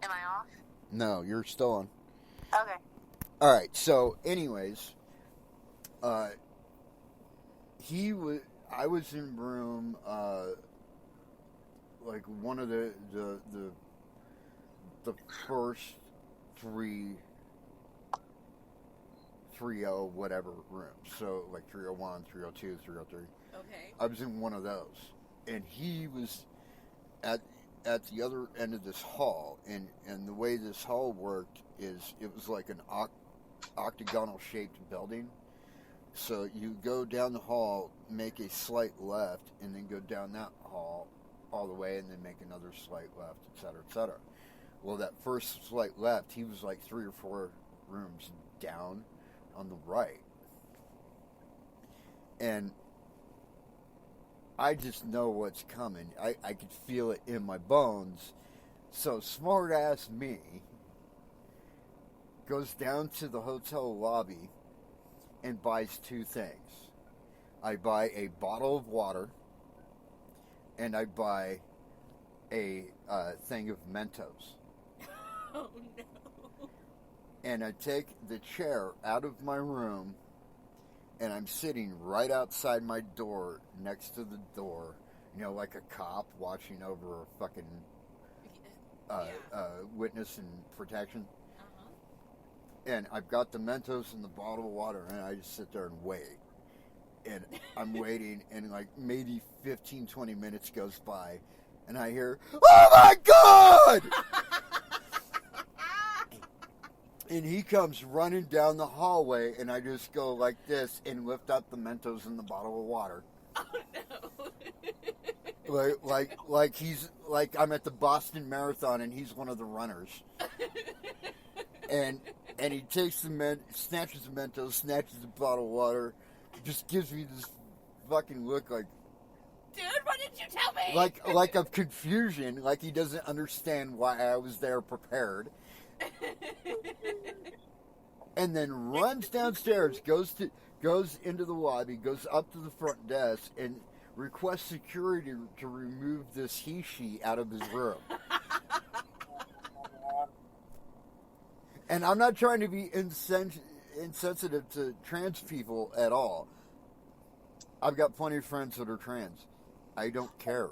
Am I off? No, you're still on. Okay. All right. So, anyways, he was. I was in room, like one of the first three 3-0 whatever rooms. So like 301, 302, 303. Okay. I was in one of those, and he was at the other end of this hall, and the way this hall worked is it was like an octagonal shaped building. So you go down the hall, make a slight left, and then go down that hall all the way, and then make another slight left, etc., etc. Well, that first slight left, he was like 3 or 4 rooms down on the right, and I just know what's coming. I could feel it in my bones. So smart ass me goes down to the hotel lobby and buys 2 things. I buy a bottle of water, and I buy a thing of Mentos. Oh no. And I take the chair out of my room, and I'm sitting right outside my door, next to the door, like a cop watching over a fucking witness and protection. And I've got the Mentos and the bottle of water, and I just sit there and wait. And I'm waiting, and like maybe 15, 20 minutes goes by, and I hear, "Oh my God!" And he comes running down the hallway, and I just go like this and lift up the Mentos and the bottle of water. Oh no. like he's like I'm at the Boston Marathon, and he's one of the runners. And he takes snatches the Mentos, snatches the bottle of water, just gives me this fucking look like, dude, what did you tell me? like of confusion, like he doesn't understand why I was there prepared. And then runs downstairs, goes into the lobby, goes up to the front desk, and requests security to remove this he-she out of his room. And I'm not trying to be insensitive to trans people at all. I've got plenty of friends that are trans. I don't care.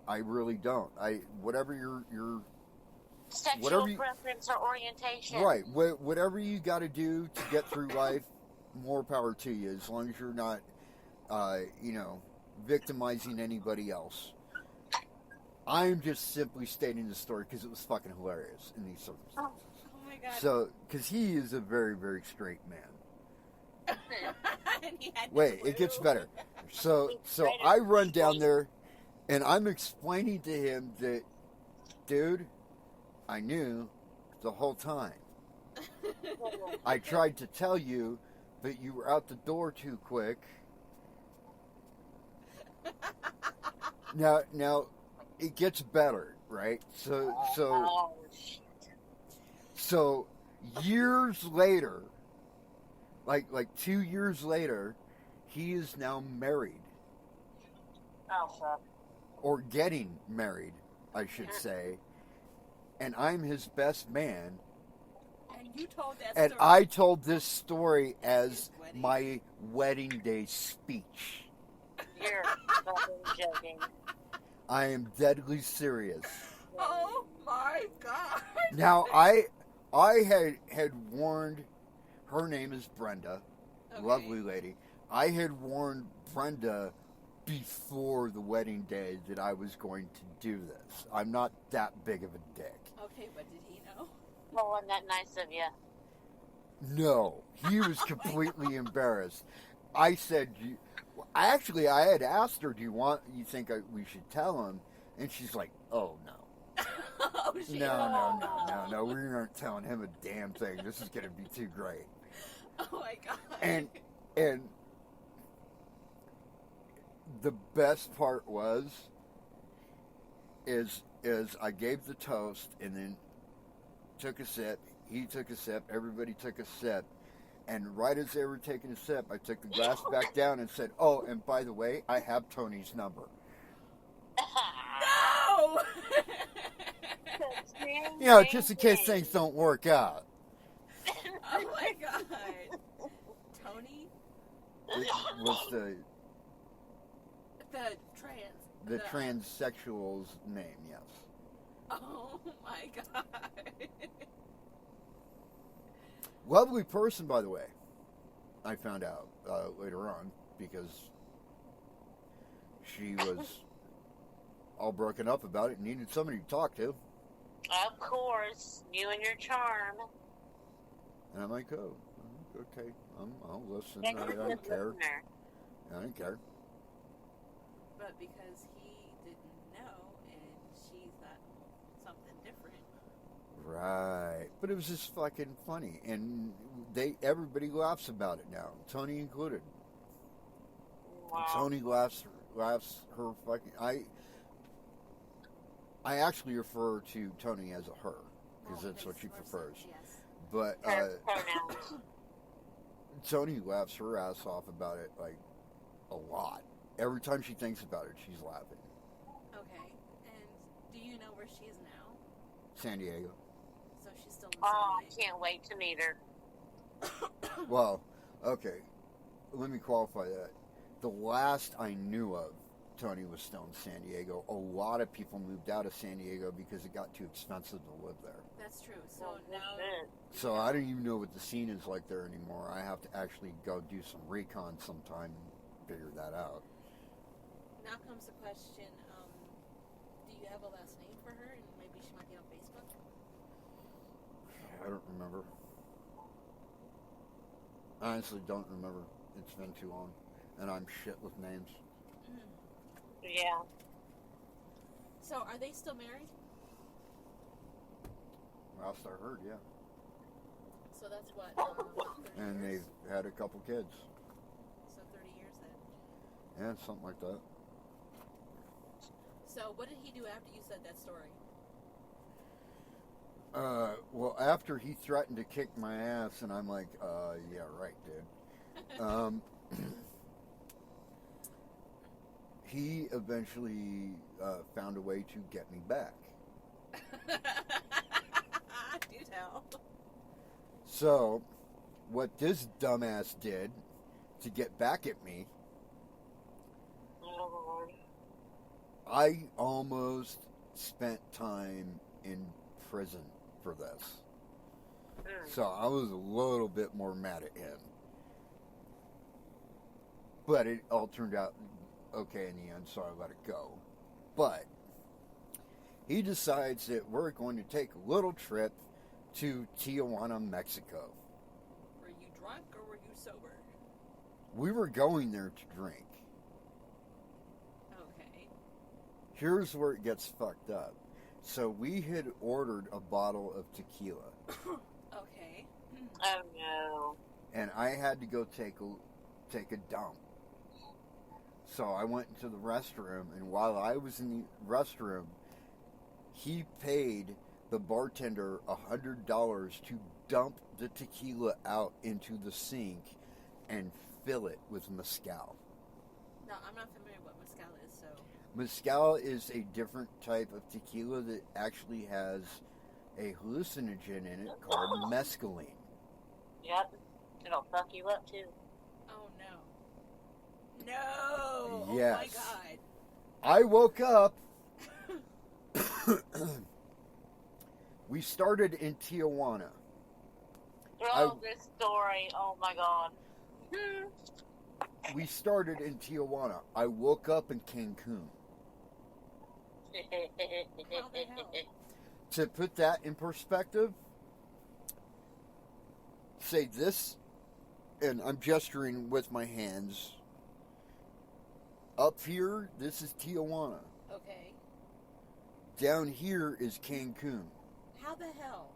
I really don't. Whatever your Sexual preference or orientation. Right. Whatever you got to do to get through life, more power to you, as long as you're not, victimizing anybody else. I'm just simply stating the story because it was fucking hilarious in these circumstances. Oh my God. So, because he is a very, very straight man. And Wait, it gets better. So I run down there, and I'm explaining to him that, dude, I knew the whole time. I tried to tell you, but you were out the door too quick. Now, it gets better, right? So years later, like 2 years later, he is now married. Oh, fuck. Or getting married, I should say. And I'm his best man. And you told that and story. I told this story as my wedding day speech. You're fucking joking. I am deadly serious. Oh my God. Now, I had warned, her name is Brenda, lovely lady. I had warned Brenda before the wedding day that I was going to do this. I'm not that big of a dick. Okay, but did he know? Well, wasn't that nice of you? No, he was completely embarrassed. I said, I had asked her, do you think we should tell him? And she's like, oh, no. Oh, shit. No, we aren't telling him a damn thing. This is going to be too great. Oh, my God. And the best part is I gave the toast and then took a sip. He took a sip. Everybody took a sip. And right as they were taking a sip, I took the glass back down and said, oh, and by the way, I have Tony's number. No! You know, Same just in case thing. things don't work out. Oh my god. Tony? It was The trans. the transsexual's name, yes. Oh my god. Lovely person, by the way. I found out later on because she was all broken up about it and needed somebody to talk to. Of course, you and your charm. And I'm like, oh, okay, I'll listen. Yeah, I you're a don't good care. listener. I don't care. But because he didn't know and she thought something different. Right. But it was just fucking funny. And everybody laughs about it now, Tony included. Wow. Tony laughs her fucking... I actually refer to Tony as a her, because that's what she prefers. Yes. But Her pronouns. Tony laughs her ass off about it, like, a lot. Every time she thinks about it, she's laughing. Okay. And do you know where she is now? San Diego. So she's still in Oh, San I can't wait to meet her. Well, okay. Let me qualify that. The last I knew of, Tony was still in San Diego. A lot of people moved out of San Diego because it got too expensive to live there. That's true. So Oh, now, good. So I don't even know what the scene is like there anymore. I have to actually go do some recon sometime and figure that out. now comes the question, do you have a last name for her and maybe she might be on Facebook? I don't remember. I honestly don't remember. It's been too long. And I'm shit with names. Yeah. So are they still married? Last I heard, yeah. So that's what, 30 And years? they've had a couple kids. So 30 years then. Yeah, something like that. So what did he do after you said that story? Well, after he threatened to kick my ass, and I'm like, yeah, right, dude. He eventually found a way to get me back. Do tell. So, what this dumbass did to get back at me, Oh, Lord. I almost spent time in prison for this. Mm. So I was a little bit more mad at him. But it all turned out okay in the end, so I let it go. But he decides that we're going to take a little trip to Tijuana, Mexico. Were you drunk or were you sober? We were going there to drink. Okay. Here's where it gets fucked up. So we had ordered a bottle of tequila, Okay. Oh, no. and I had to go take a dump. So I went into the restroom, and while I was in the restroom, he paid the bartender $100 to dump the tequila out into the sink and fill it with mezcal. No, I'm not familiar what mezcal is, so. Mezcal is a different type of tequila that actually has a hallucinogen in it called mescaline. Yep. It'll fuck you up, too. Oh no. No! Yes. Oh my god. I woke up. We started in Tijuana. Oh, this story. Oh, my God. We started in Tijuana. I woke up in Cancun. How the hell? To put that in perspective, say this, and I'm gesturing with my hands. Up here, this is Tijuana. Okay. Down here is Cancun. How the hell?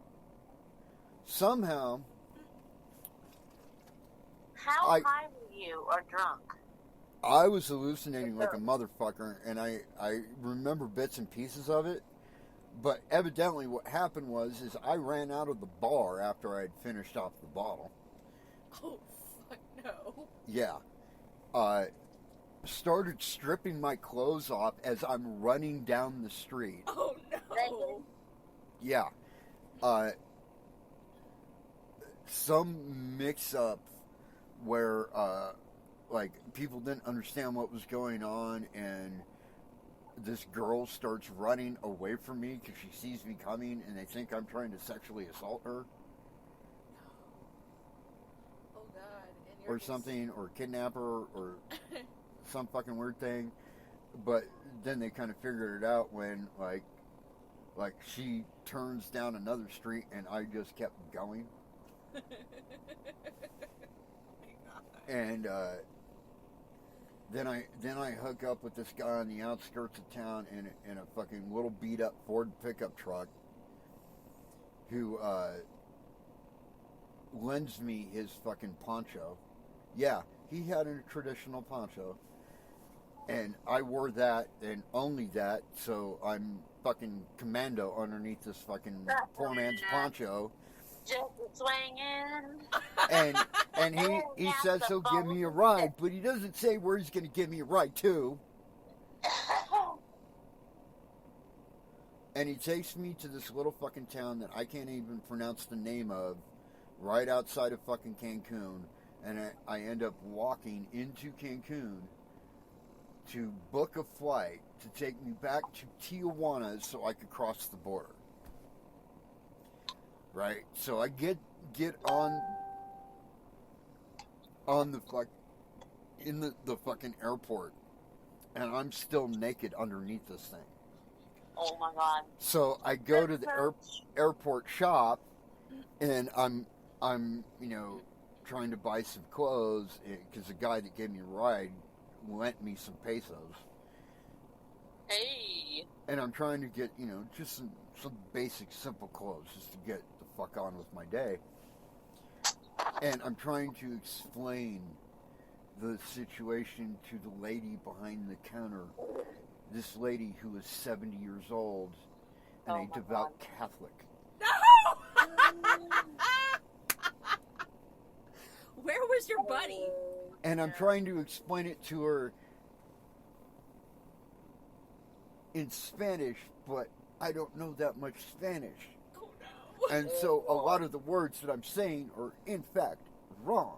Somehow, How high were you or drunk? I was hallucinating like a motherfucker, and I remember bits and pieces of it. But evidently what happened was I ran out of the bar after I had finished off the bottle. Oh, fuck no. Yeah. Started stripping my clothes off as I'm running down the street. Oh no. Naked? Yeah. uh, some mix-up where, like, people didn't understand what was going on, and this girl starts running away from me because she sees me coming, and they think I'm trying to sexually assault her. Oh God. And you're Or just- something, or kidnap her, or some fucking weird thing. But then they kind of figured it out when, like she turns down another street, and I just kept going. My God. And then I hook up with this guy on the outskirts of town in a fucking little beat up Ford pickup truck, who lends me his fucking poncho. Yeah, he had a traditional poncho, and I wore that and only that, so I'm fucking commando underneath this fucking poor man's poncho. Just swinging. And he says he'll give me a ride, but he doesn't say where he's going to give me a ride to. And he takes me to this little fucking town that I can't even pronounce the name of, right outside of fucking Cancun. And I end up walking into Cancun to book a flight to take me back to Tijuana so I could cross the border. Right? So I get on the in the fucking airport, and I'm still naked underneath this thing. Oh my God. So I go to the airport shop, and I'm trying to buy some clothes because the guy that gave me a ride lent me some pesos. Hey. And I'm trying to get, just some basic, simple clothes just to get the fuck on with my day. And I'm trying to explain the situation to the lady behind the counter. This lady who is 70 years old and Oh a my devout God. Catholic. No! Where was your buddy? And I'm trying to explain it to her in Spanish, but I don't know that much Spanish. Oh no. And so a lot of the words that I'm saying are, in fact, wrong.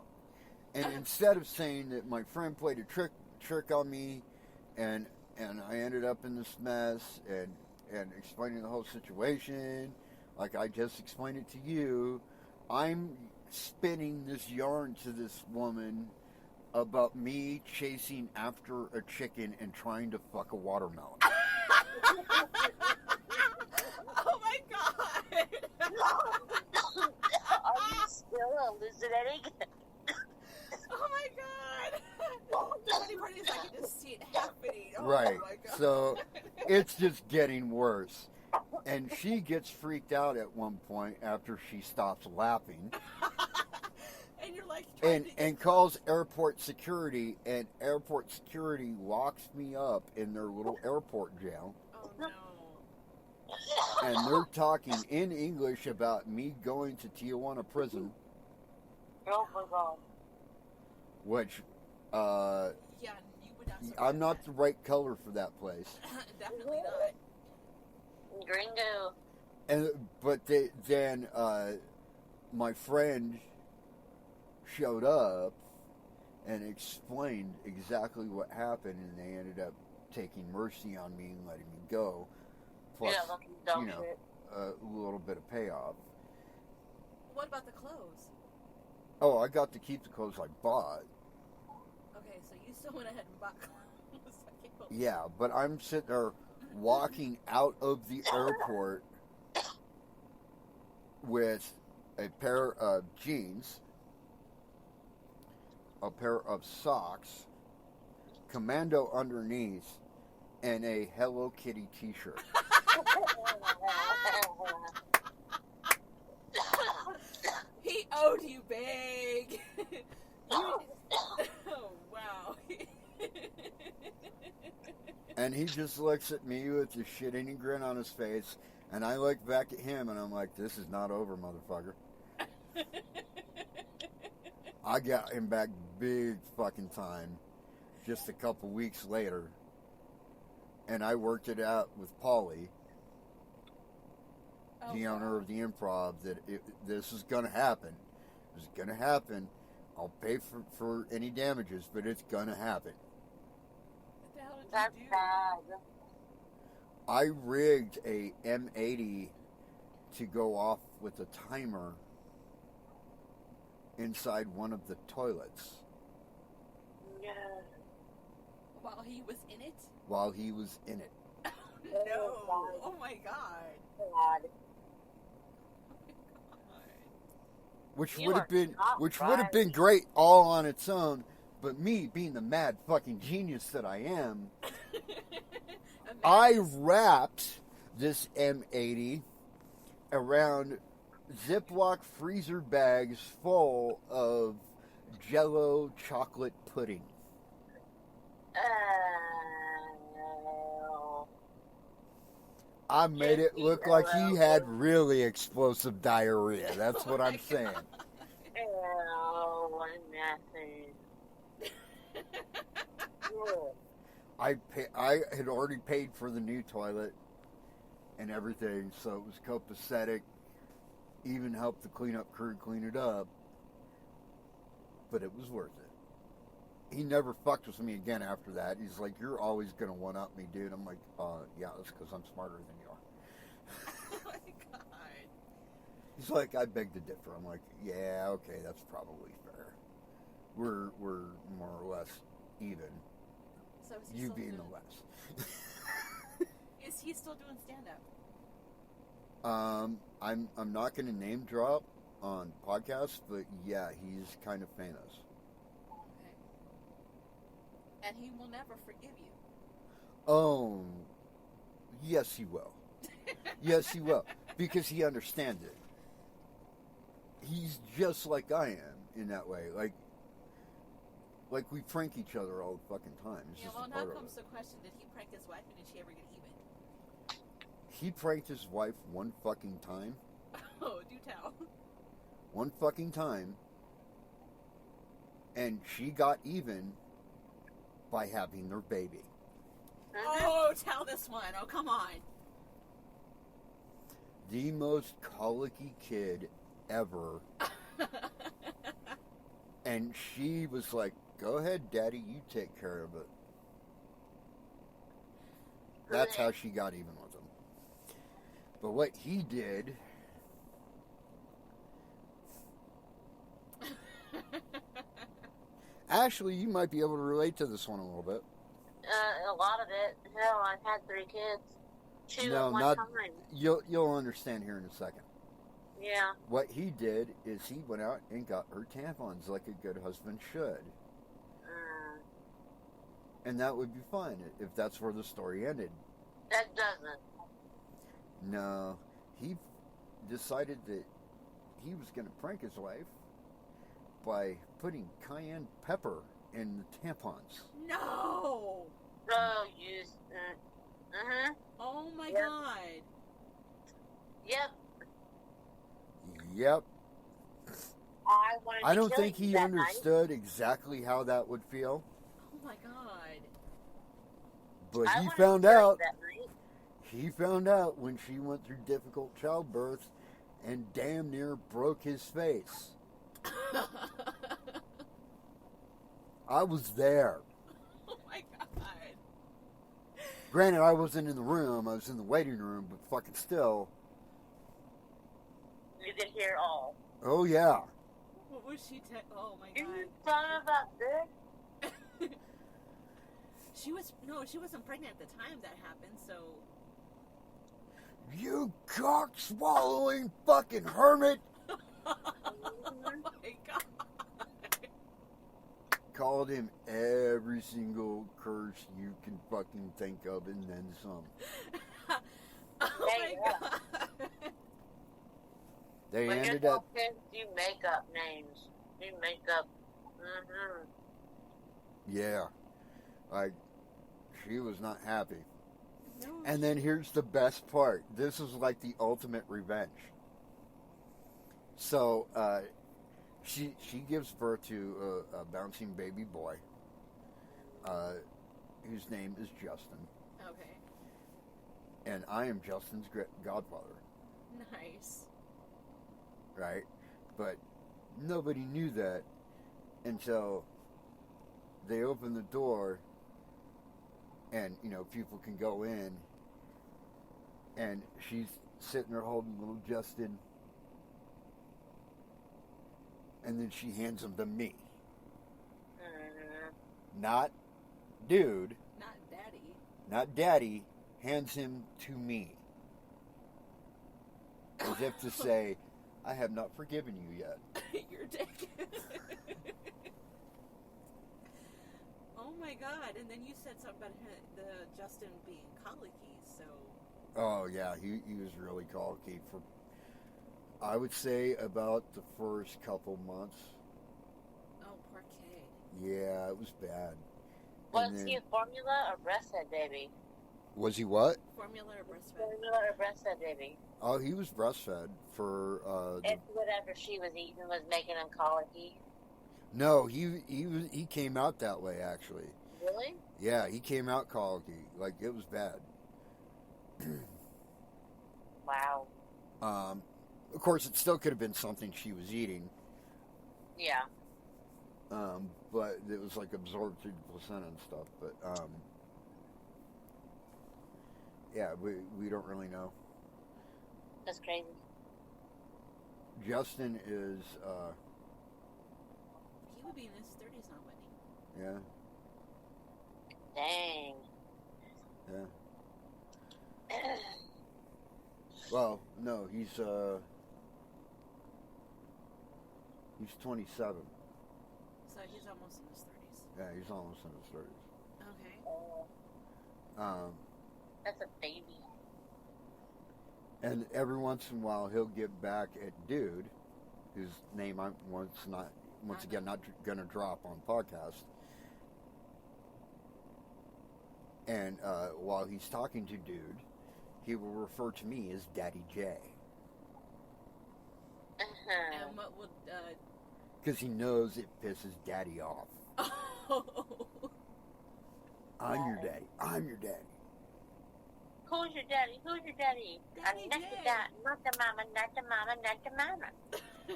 And instead of saying that my friend played a trick on me, and I ended up in this mess, and explaining the whole situation, like I just explained it to you, I'm spinning this yarn to this woman about me chasing after a chicken and trying to fuck a watermelon. Oh my God. Are you still hallucinating? Oh my God. The funny part is I can just see it happening. Oh Right. my God. So it's just getting worse. And she gets freaked out at one point after she stops laughing And you're like trying to get and calls airport security, and airport security locks me up in their little airport jail. Oh no. And they're talking in English about me going to Tijuana prison, Oh my God. which Yeah, you would not survive I'm not that. the right color for that place. Definitely not. Gringo. But then my friend showed up and explained exactly what happened, and they ended up taking mercy on me and letting me go. Plus, Yeah, that's some dumb you know, shit. a little bit of payoff. What about the clothes? Oh, I got to keep the clothes I bought. Okay, so you still went ahead and bought clothes. I can't believe- Yeah, but I'm sitting there walking out of the airport with a pair of jeans, a pair of socks, commando underneath, and a Hello Kitty t-shirt. He owed you big. Oh wow. And he just looks at me with a shit-eating grin on his face, and I look back at him, and I'm like, this is not over, motherfucker. I got him back big fucking time just a couple weeks later, and I worked it out with Paulie. the owner of the Improv, that this is going to happen. It's going to happen. I'll pay for any damages, but it's going to happen. What the hell did That's you do? bad. I rigged a M80 to go off with a timer inside one of the toilets Yeah. While he was in it? while he was in it. No. Oh my god. God. Oh my god. Which You would are have been not right. great all on its own, but me being the mad fucking genius that I am, I wrapped this M80 around Ziploc freezer bags full of Jell-O chocolate pudding. I made it look like he had really explosive diarrhea. That's what I'm saying. Oh, nothing. I had already paid for the new toilet and everything, so it was copacetic. Even helped the cleanup crew clean it up, but it was worth it. He never fucked with me again after that. He's like, "You're always gonna one up me, dude." I'm like, "Yeah, that's because I'm smarter than you are." Oh my god. He's like, "I beg to differ." I'm like, "Yeah, okay, that's probably fair. We're more or less even. So is he You still being doing, the less." Is he still doing stand up? I'm not going to name drop on podcasts, but yeah, he's kind of famous. Okay. And he will never forgive you. Oh, yes, he will. Yes, he will, because he understands it. He's just like I am in that way. Like we prank each other all the fucking time. It's Yeah, just well, a now part of comes it. the question: did he prank his wife, and did she ever get even? He pranked his wife one fucking time. Oh, do tell. One fucking time. And she got even by having their baby. Oh, tell this one. Oh, come on. The most colicky kid ever. And she was like, "Go ahead, Daddy, you take care of it." That's how she got even with him. But what he did, actually, you might be able to relate to this one a little bit. A lot of it. Hell, I've had 3 kids. 2 No, at one not- time. You'll understand here in a second. Yeah. What he did is he went out and got her tampons like a good husband should. And that would be fine if that's where the story ended. That doesn't. No, he decided that he was going to prank his wife by putting cayenne pepper in the tampons. No. Oh, you. Oh my Yep. god. Yep. Yep. I wanted I to don't kill think you he that night. understood exactly how that would feel, Oh my god. but I he wanted found to kill you out. that night. He found out when she went through difficult childbirth and damn near broke his face. I was there. Oh my god. Granted, I wasn't in the room. I was in the waiting room, but fucking still. You could hear all. Oh, yeah. What was she? Oh my You god. son of a bitch. She wasn't pregnant at the time that happened. So. You cock-swallowing fucking hermit! Oh my god. Called him every single curse you can fucking think of and then some. Oh my Yeah. god. They When you're ended up... talking, you make up names. You make up. Yeah. She was not happy. No. And then here's the best part. This is like the ultimate revenge. So, she gives birth to a bouncing baby boy, whose name is Justin. Okay. And I am Justin's godfather. Nice. right? But nobody knew that until they opened the door and, people can go in, and she's sitting there holding little Justin, and then she hands him to me. Not dude, Not daddy. not daddy, hands him to me. As if to say, I have not forgiven you yet. You're dick. Oh my god! And then you said something about the Justin being colicky. So. Oh yeah, he was really colicky for, I would say, about the first couple months. Oh, poor kid. Yeah, it was bad. Was And then- he a formula or breastfed baby? Was he what? Formula or breastfed? Formula or breastfed baby? Oh, he was breastfed for. And whatever she was eating was making him colicky. No, he came out that way actually. Really? Yeah, he came out colicky. Like, it was bad. Wow. Of course, it still could have been something she was eating. Yeah. But it was like absorbed through the placenta and stuff. But yeah, we don't really know. That's crazy. Justin is He would be in his 30s now, wouldn't he? yeah. Dang. Yeah. Well, no, he's 27. So he's almost in his 30s. Yeah, he's almost in his 30s. Okay. Oh, that's a baby. And every once in a while, he'll get back at Dude, whose name I'm once again not going to drop on podcast. And while he's talking to Dude, he will refer to me as Daddy J. Uh-huh. And what would, Because he knows it pisses Daddy off. oh. I'm your daddy. I'm your daddy. Who's your daddy? Who's your daddy? Daddy Not J. the dad, not the mama, not the mama, not the mama.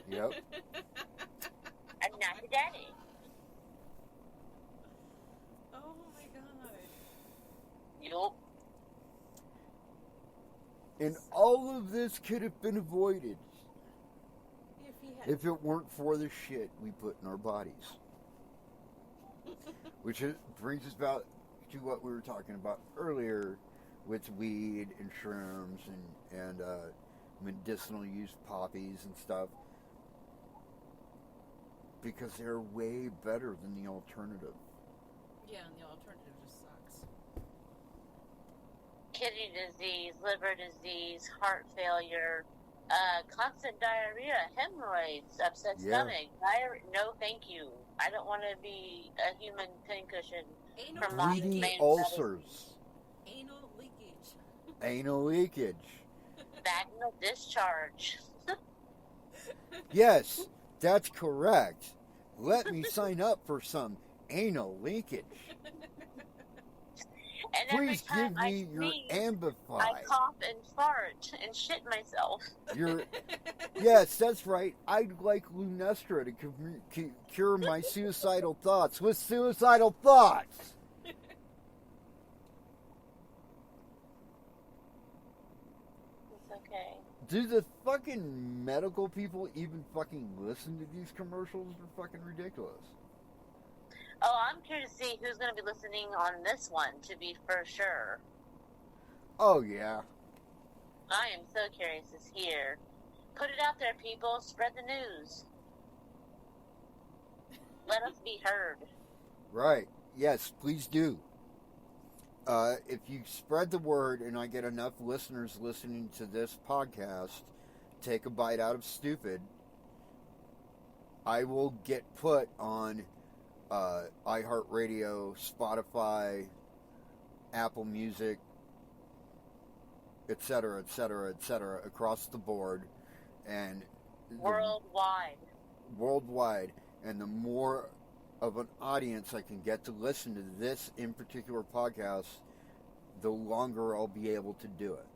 Yep. I'm not the daddy. Oh my god. Yup. And all of this could have been avoided If he had. if it weren't for the shit we put in our bodies. Which brings us about to what we were talking about earlier with weed and shrooms and medicinal use poppies and stuff. Because they're way better than the alternative. Yeah, and the alternative just sucks. Kidney disease, liver disease, heart failure, constant diarrhea, hemorrhoids, upset Yeah. stomach. No, thank you. I don't want to be a human pincushion. Anal, From my Bleeding main ulcers. anal leakage. Anal leakage. Vaginal discharge. Yes, that's correct. Let me sign up for some anal leakage. And every Please time give me your I Ambify. cough and fart and shit myself. Yes, that's right. I'd like Lunestra to cure my suicidal thoughts with suicidal thoughts. It's okay. Do the fucking medical people even fucking listen to these commercials? They're fucking ridiculous. Oh, I'm curious to see who's going to be listening on this one, to be for sure. Oh, yeah. I am so curious to hear. Put it out there, people. Spread the news. Let us be heard. Right. Yes, please do. If you spread the word and I get enough listeners listening to this podcast, Take a Bite Out of Stupid, I will get put on iHeartRadio, Spotify, Apple Music, etc., across the board, and worldwide. And the more of an audience I can get to listen to this in particular podcast, the longer I'll be able to do it.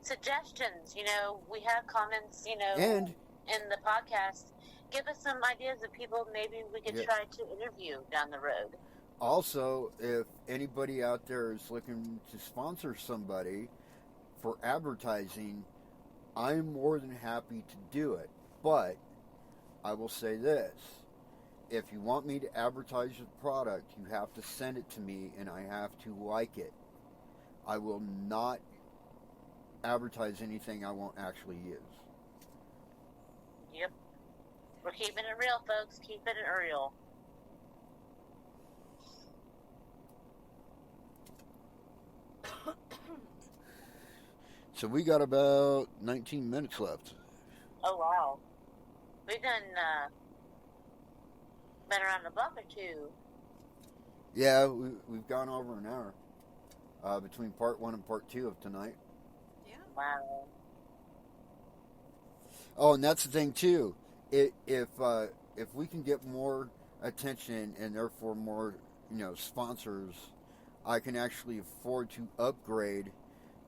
suggestions. We have comments, And in the podcast. Give us some ideas of people maybe we could try to interview down the road. also, if anybody out there is looking to sponsor somebody for advertising, I'm more than happy to do it. But I will say this. If you want me to advertise your product, you have to send it to me and I have to like it. I will not advertise anything I won't actually use. Yep. We're keeping it real, folks. Keeping it real. So we got about 19 minutes left. Oh, wow. We've done, been around the block or two. Yeah, we've gone over an hour between part 1 and part 2 of tonight. Yeah. Wow. Oh, and that's the thing too. If we can get more attention and therefore more sponsors, I can actually afford to upgrade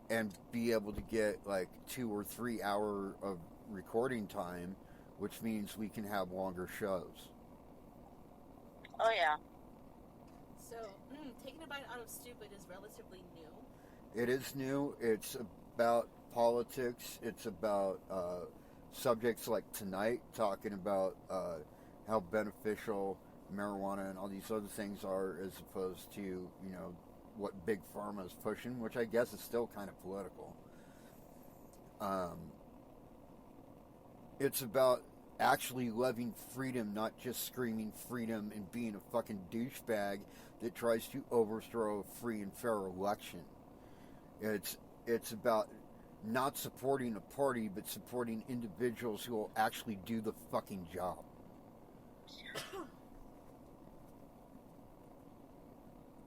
and be able to get like 2 or 3 hour of recording time, which means we can have longer shows. Oh yeah. So, Taking a Bite Out of Stupid is relatively new. It is new. It's about politics. It's about subjects like tonight, talking about how beneficial marijuana and all these other things are, as opposed to what big pharma is pushing, which I guess is still kind of political. It's about actually loving freedom, not just screaming freedom and being a fucking douchebag that tries to overthrow a free and fair election. It's about not supporting a party, but supporting individuals who will actually do the fucking job.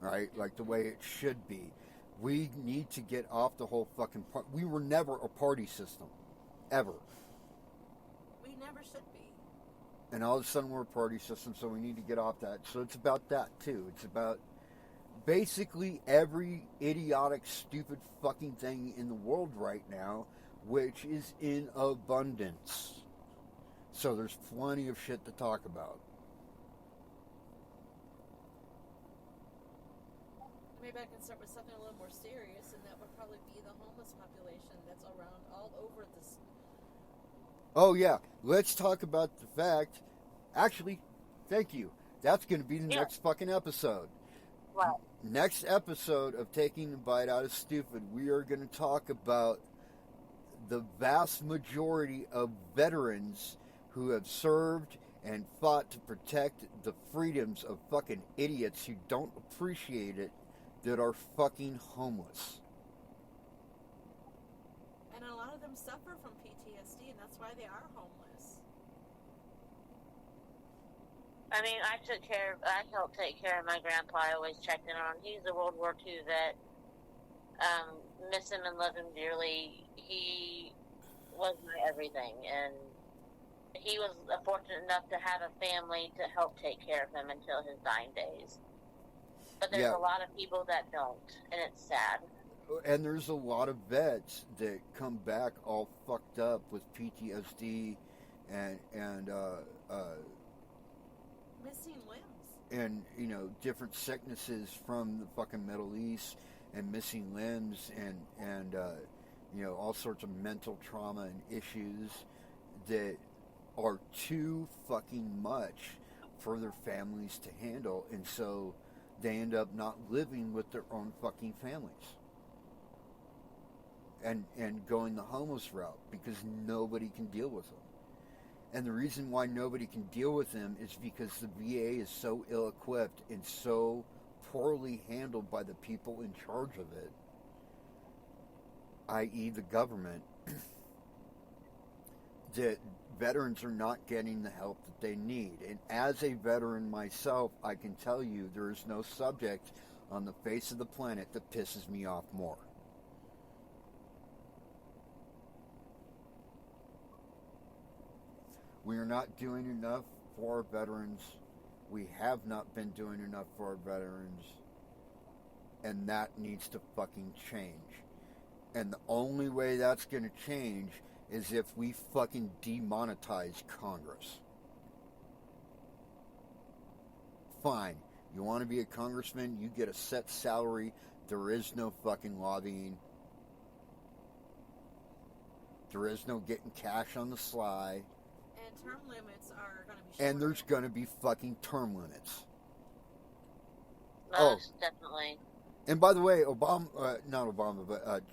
Right? Like the way it should be. We need to get off the whole fucking part. We were never a party system. Ever. We never should be. And all of a sudden we're a party system, so we need to get off that. So it's about that, too. It's about basically every idiotic, stupid fucking thing in the world right now, which is in abundance. So there's plenty of shit to talk about. Maybe I can start with something a little more serious, and that would probably be the homeless population that's around all over this. Oh, yeah. Let's talk about the fact. Actually, thank you. That's going to be the next fucking episode. Wow. Next episode of Taking a Bite Out of Stupid, we are going to talk about the vast majority of veterans who have served and fought to protect the freedoms of fucking idiots who don't appreciate it, that are fucking homeless. And a lot of them suffer from PTSD, and that's why they are homeless. I mean, I helped take care of my grandpa. I always checked in on him. He's a World War II vet. Miss him and love him dearly. He was my everything, and he was fortunate enough to have a family to help take care of him until his dying days. But there's a lot of people that don't, and it's sad. And there's a lot of vets that come back all fucked up with PTSD and missing limbs. And, different sicknesses from the fucking Middle East, and missing limbs, and all sorts of mental trauma and issues that are too fucking much for their families to handle, and so they end up not living with their own fucking families and going the homeless route because nobody can deal with them. And the reason why nobody can deal with them is because the VA is so ill-equipped and so poorly handled by the people in charge of it, i.e. the government, that veterans are not getting the help that they need. And as a veteran myself, I can tell you there is no subject on the face of the planet that pisses me off more. We are not doing enough for our veterans. We have not been doing enough for our veterans. And that needs to fucking change. And the only way that's going to change is if we fucking demonetize Congress. Fine. You want to be a congressman, you get a set salary. There is no fucking lobbying. There is no getting cash on the sly. And term limits are going to be shorter. And there's going to be fucking term limits. Most definitely. And by the way,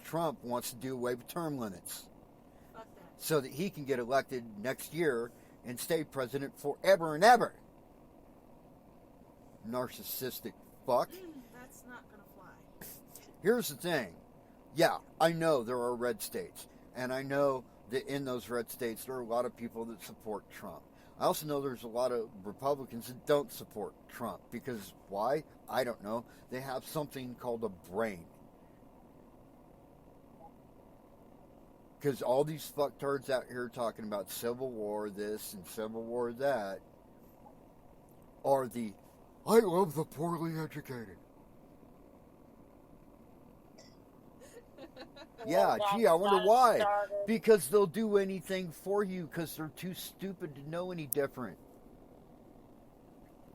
Trump wants to do away with term limits. Fuck that. So that he can get elected next year and stay president forever and ever. Narcissistic fuck. That's not going to fly. Here's the thing. Yeah, I know there are red states. And I know that in those red states there are a lot of people that support Trump. I also know there's a lot of Republicans that don't support Trump. Because why? I don't know. They have something called a brain. Because all these fucktards out here talking about Civil War this and Civil War that are the I love the poorly educated. Yeah, gee, I wonder why. Because they'll do anything for you because they're too stupid to know any different.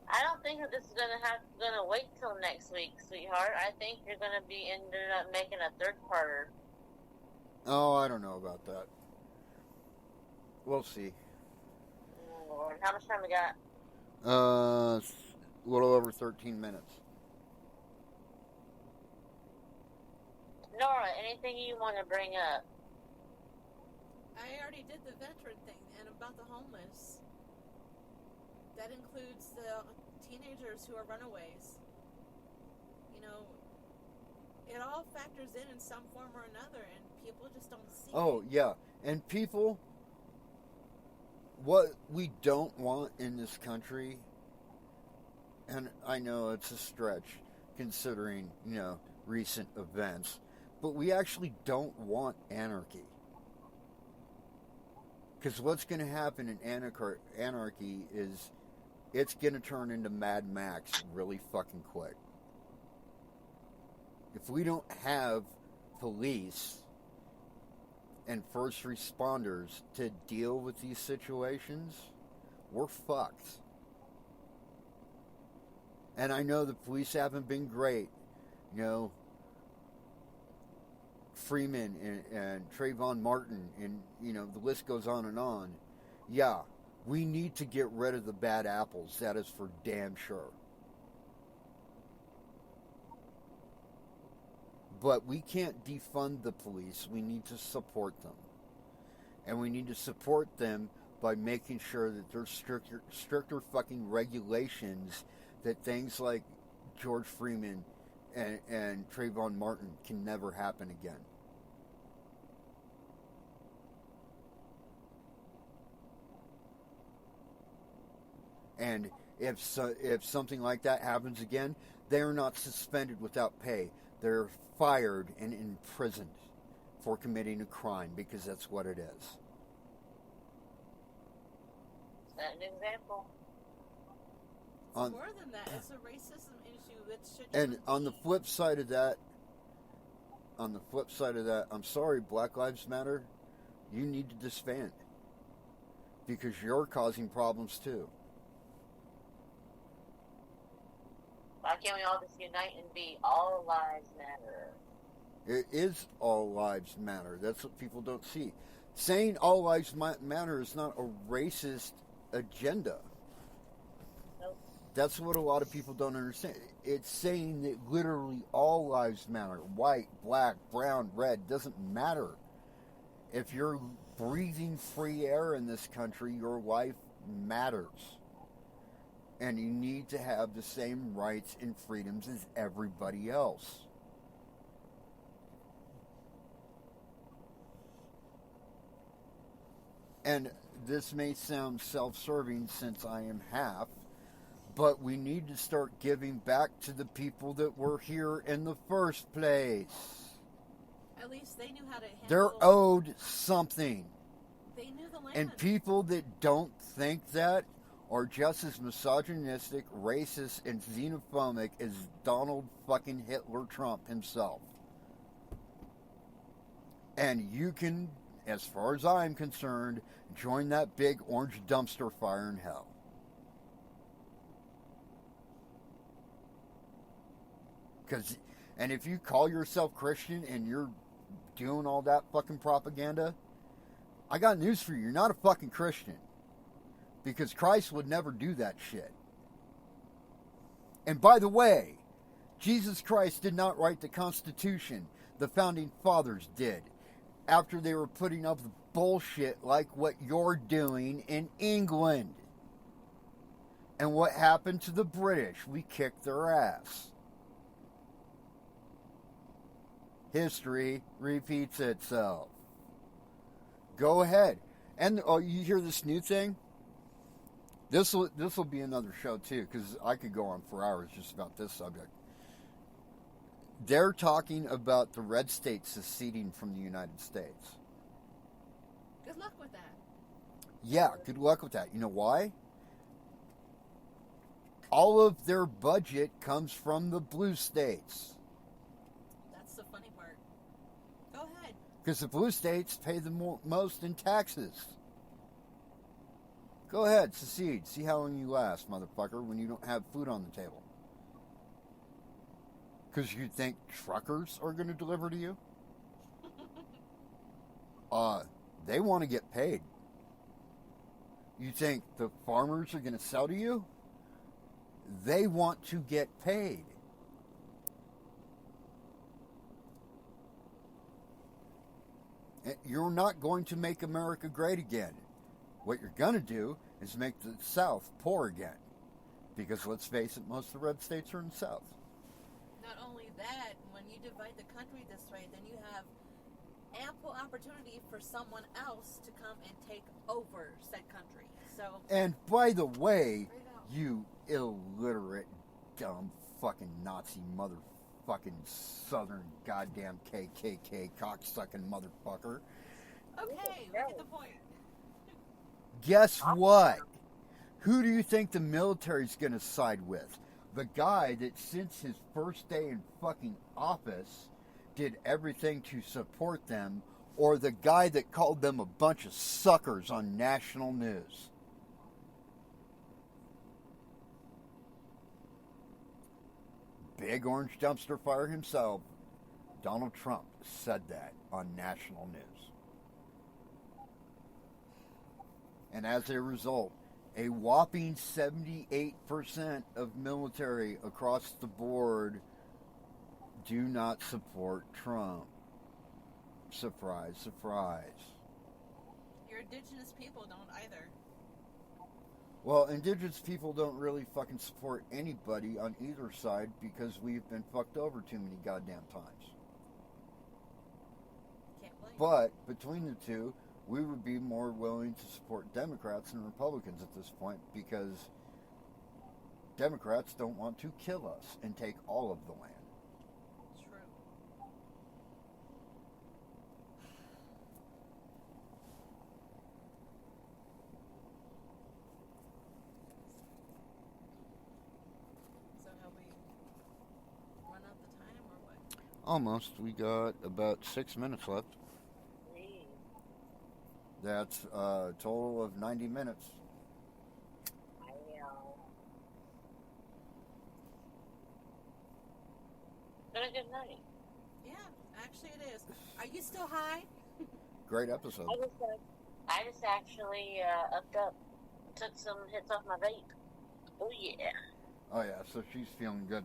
I don't think that this is gonna wait till next week, sweetheart. I think you're gonna be ended up making a third parter. Oh, I don't know about that. We'll see. Oh, Lord, how much time we got? A little over 13 minutes. Nora, anything you want to bring up? I already did the veteran thing and about the homeless. That includes the teenagers who are runaways. You know, it all factors in some form or another, and people just don't see it. Oh, yeah. And people, what we don't want in this country, and I know it's a stretch considering, recent events, but we actually don't want anarchy. Because what's going to happen in anarchy is it's going to turn into Mad Max really fucking quick. If we don't have police and first responders to deal with these situations, we're fucked. And I know the police haven't been great. Freeman and Trayvon Martin and, the list goes on and on. Yeah, we need to get rid of the bad apples. That is for damn sure. But we can't defund the police. We need to support them. And we need to support them by making sure that there's stricter fucking regulations that things like George Freeman and Trayvon Martin can never happen again. And if something like that happens again, they are not suspended without pay. They're fired and imprisoned for committing a crime because that's what it is. Is that an example? It's more than that. It's a racism issue that should. And on the flip side of that, I'm sorry, Black Lives Matter, you need to disband because you're causing problems too. Why can't we all just unite and be all lives matter? It is all lives matter. That's what people don't see. Saying all lives matter is not a racist agenda. Nope. That's what a lot of people don't understand. It's saying that literally all lives matter. White, black, brown, red, doesn't matter. If you're breathing free air in this country, your life matters. And you need to have the same rights and freedoms as everybody else. And this may sound self-serving since I am half, but we need to start giving back to the people that were here in the first place. At least they knew how to handle. They're owed something. They knew the land. And people that don't think that are just as misogynistic, racist, and xenophobic as Donald fucking Hitler Trump himself. And you can, as far as I'm concerned, join that big orange dumpster fire in hell. And if you call yourself Christian and you're doing all that fucking propaganda, I got news for you. You're not a fucking Christian. Because Christ would never do that shit. And by the way, Jesus Christ did not write the Constitution. The Founding Fathers did. After they were putting up with bullshit like what you're doing in England. And what happened to the British? We kicked their ass. History repeats itself. Go ahead. And you hear this new thing? This will be another show too, because I could go on for hours just about this subject. They're talking about the red states seceding from the United States. Good luck with that. Yeah, good luck with that. You know why? All of their budget comes from the blue states. That's the funny part. Go ahead. Because the blue states pay the most in taxes. Go ahead, secede. See how long you last, motherfucker, when you don't have food on the table. Because you think truckers are going to deliver to you? They want to get paid. You think the farmers are going to sell to you? They want to get paid. You're not going to make America great again. What you're going to do is make the South poor again. Because let's face it, most of the red states are in the South. Not only that, when you divide the country this way, then you have ample opportunity for someone else to come and take over said country. So. And by the way, you illiterate, dumb, fucking Nazi motherfucking Southern goddamn KKK cocksucking motherfucker. Okay, we get the point. Guess what? Who do you think the military's going to side with? The guy that since his first day in fucking office did everything to support them, or the guy that called them a bunch of suckers on national news? Big orange dumpster fire himself, Donald Trump, said that on national news. And as a result, a whopping 78% of military across the board do not support Trump. Surprise, surprise. Your indigenous people don't either. Well, indigenous people don't really fucking support anybody on either side because we've been fucked over too many goddamn times. Can't blame. But between the two, we would be more willing to support Democrats than Republicans at this point because Democrats don't want to kill us and take all of the land. True. So have we run out the time or what? Almost. We got about 6 minutes left. That's a total of 90 minutes. I know. Been a good night. Yeah, actually it is. Are you still high? Great episode. I just actually upped up, took some hits off my vape. Oh yeah. Oh yeah, so she's feeling good.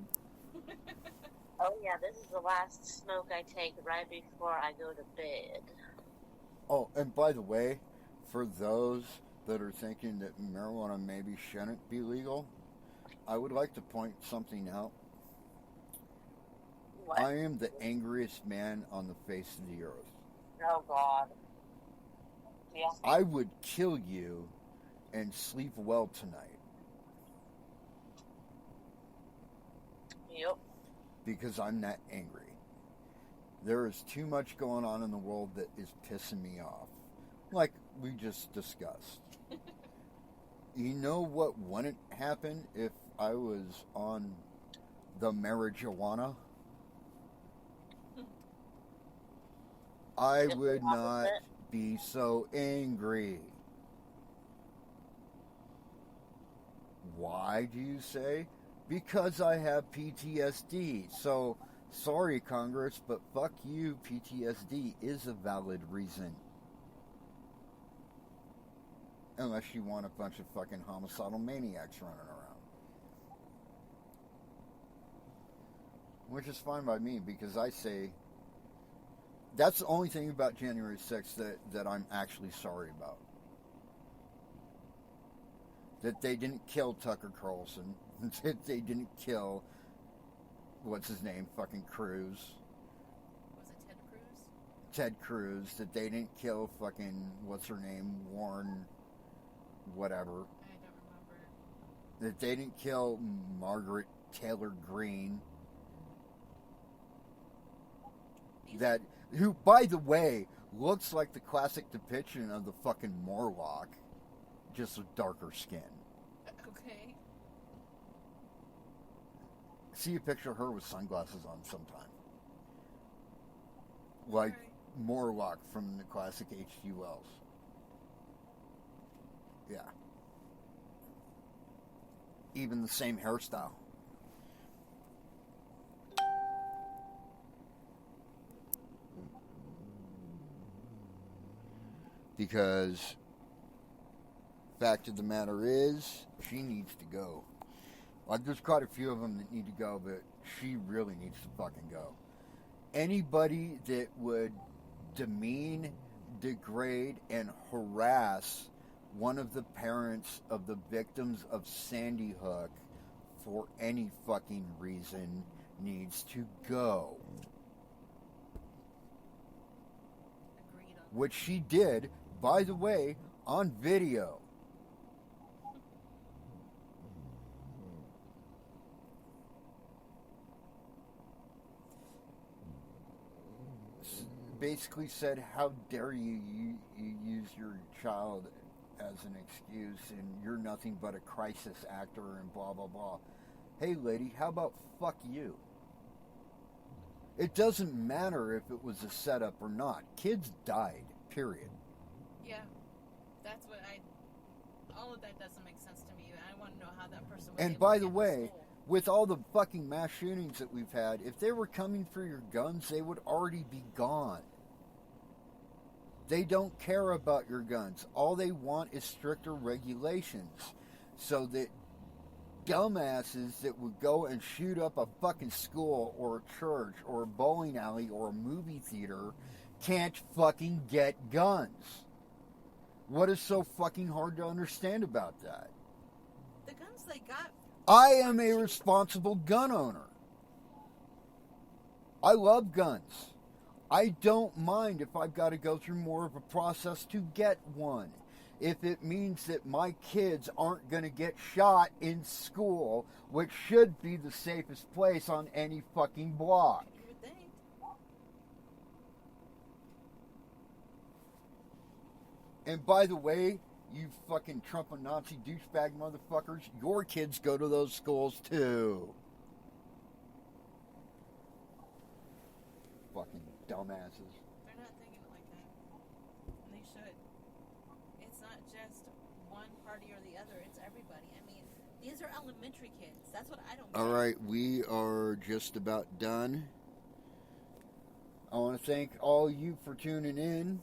Oh yeah, this is the last smoke I take right before I go to bed. Oh, and by the way, for those that are thinking that marijuana maybe shouldn't be legal, I would like to point something out. What? I am the angriest man on the face of the earth. Oh God. Yeah. I would kill you and sleep well tonight Yep. because I'm that angry. There is too much going on in the world that is pissing me off, like we just discussed. You know what wouldn't happen if I was on the marijuana? I Just would the not opposite. be so angry. Why do you say? Because I have PTSD. So, sorry, Congress, but fuck you, PTSD is a valid reason. Unless you want a bunch of fucking homicidal maniacs running around. Which is fine by me, because I say that's the only thing about January 6th that I'm actually sorry about. That they didn't kill Tucker Carlson. That they didn't kill, what's his name, fucking Cruz. Was it Ted Cruz? Ted Cruz. That they didn't kill fucking, what's her name, Warren, whatever. I don't remember. That they didn't kill Margaret Taylor Greene. That, who, by the way, looks like the classic depiction of the fucking Morlock, just with darker skin. Okay. See a picture of her with sunglasses on sometime. Like Alright. Morlock from the classic H.G. Wells. Yeah. Even the same hairstyle. Because fact of the matter is, she needs to go. Like, there's quite a few of them that need to go, but she really needs to fucking go. Anybody that would demean, degrade, and harass one of the parents of the victims of Sandy Hook for any fucking reason needs to go. Agreed on. Which she did, by the way, on video. Basically said, how dare you use your child as an excuse, and you're nothing but a crisis actor and blah blah blah. Hey lady, how about fuck you? It doesn't matter if it was a setup or not. Kids died, period. Yeah. That's what all of that doesn't make sense to me. I want to know how that person was And able by to the get to way, school. with all the fucking mass shootings that we've had, if they were coming for your guns, they would already be gone. They don't care about your guns. All they want is stricter regulations. So that dumbasses that would go and shoot up a fucking school or a church or a bowling alley or a movie theater can't fucking get guns. What is so fucking hard to understand about that? The guns they got. I am a responsible gun owner. I love guns. I don't mind if I've got to go through more of a process to get one. If it means that my kids aren't going to get shot in school, which should be the safest place on any fucking block. You would think. And by the way, you fucking Trump and Nazi douchebag motherfuckers, your kids go to those schools too. Fucking dumbasses. They're not thinking it like that. And they should. It's not just one party or the other, it's everybody. I mean, these are elementary kids. That's what I don't get. All right, we are just about done. I want to thank all you for tuning in.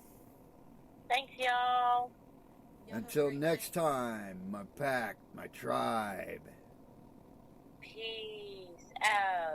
Thanks, y'all. Y'all have a Until great next night. time, my pack, my tribe. Peace out.